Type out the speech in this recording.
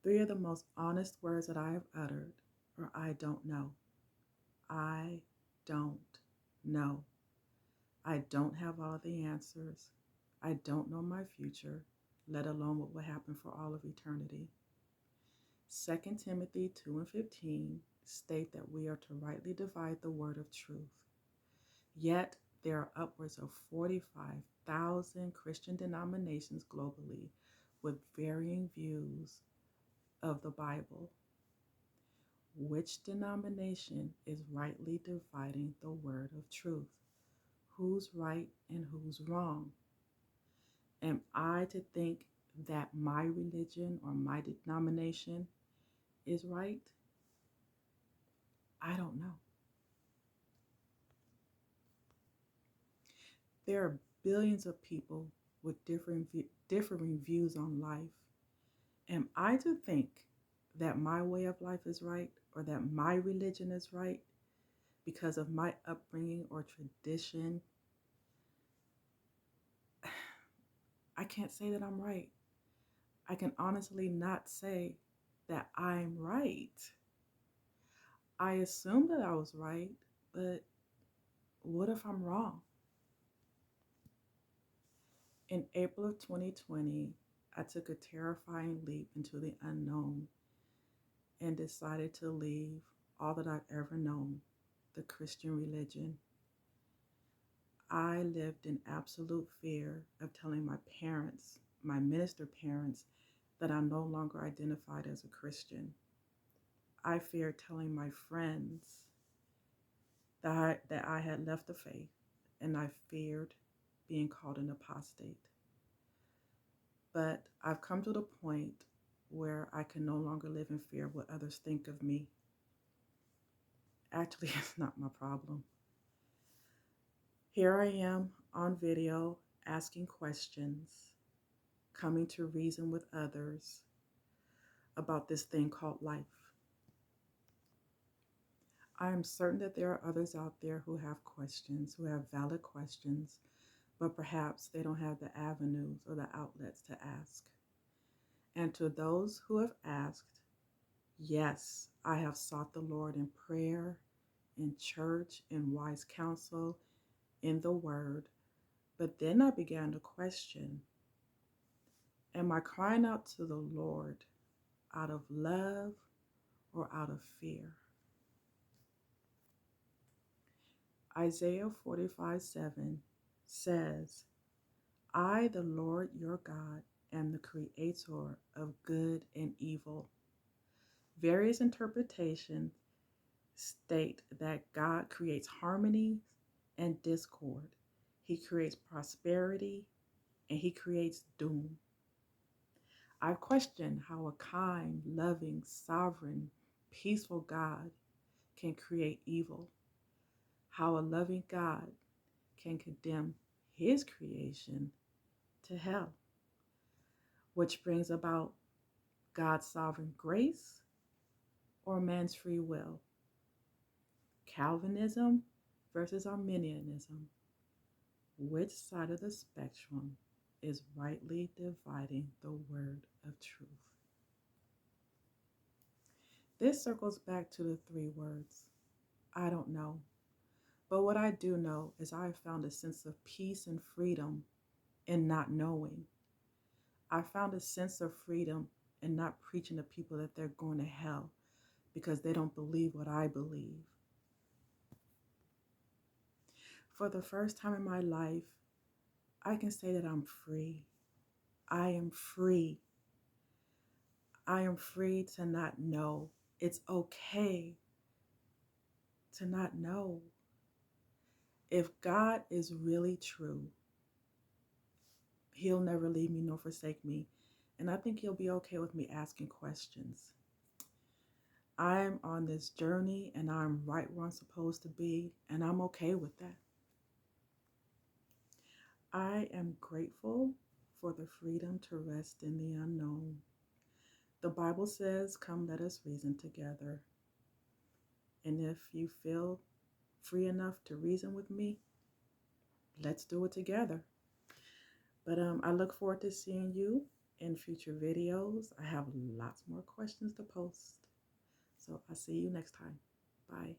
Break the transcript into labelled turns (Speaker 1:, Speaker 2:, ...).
Speaker 1: Three of the most honest words that I have uttered are I don't know. I don't know. I don't have all of the answers. I don't know my future, let alone what will happen for all of eternity. 2 Timothy 2 and 15 state that we are to rightly divide the word of truth. Yet there are upwards of 45,000 Christian denominations globally with varying views of the Bible. Which denomination is rightly dividing the word of truth? Who's right and who's wrong? Am I to think that my religion or my denomination is right? I don't know. There are billions of people with differing views on life. Am I to think that my way of life is right or that my religion is right because of my upbringing or tradition? I can't say that I'm right. I can honestly not say that I'm right. I assumed that I was right, but what if I'm wrong? In April of 2020, I took a terrifying leap into the unknown and decided to leave all that I've ever known, the Christian religion. I lived in absolute fear of telling my parents, my minister parents, that I no longer identified as a Christian. I feared telling my friends that I had left the faith, and I feared being called an apostate. But I've come to the point where I can no longer live in fear of what others think of me. Actually, it's not my problem. Here I am on video asking questions, coming to reason with others about this thing called life. I am certain that there are others out there who have questions, who have valid questions, but perhaps they don't have the avenues or the outlets to ask. And to those who have asked, yes, I have sought the Lord in prayer, in church, in wise counsel, in the word. But then I began to question, am I crying out to the Lord out of love or out of fear? Isaiah 45:7 says, I, the Lord your God, am the creator of good and evil. Various interpretations state that God creates harmony and discord. He creates prosperity and he creates doom. I question how a kind, loving, sovereign, peaceful God can create evil, how a loving God can condemn his creation to hell, which brings about God's sovereign grace or man's free will. Calvinism versus Arminianism. Which side of the spectrum is rightly dividing the word of truth? This circles back to the three words, I don't know. But what I do know is I have found a sense of peace and freedom in not knowing. I found a sense of freedom in not preaching to people that they're going to hell because they don't believe what I believe. For the first time in my life, I can say that I'm free. I am free. I am free to not know. It's okay to not know. If God is really true, he'll never leave me nor forsake me. And I think he'll be okay with me asking questions. I'm on this journey and I'm right where I'm supposed to be, and I'm okay with that. I am grateful for the freedom to rest in the unknown. The Bible says, come, let us reason together. And if you feel free enough to reason with me, let's do it together. But I look forward to seeing you in future videos. I have lots more questions to post. So I'll see you next time. Bye.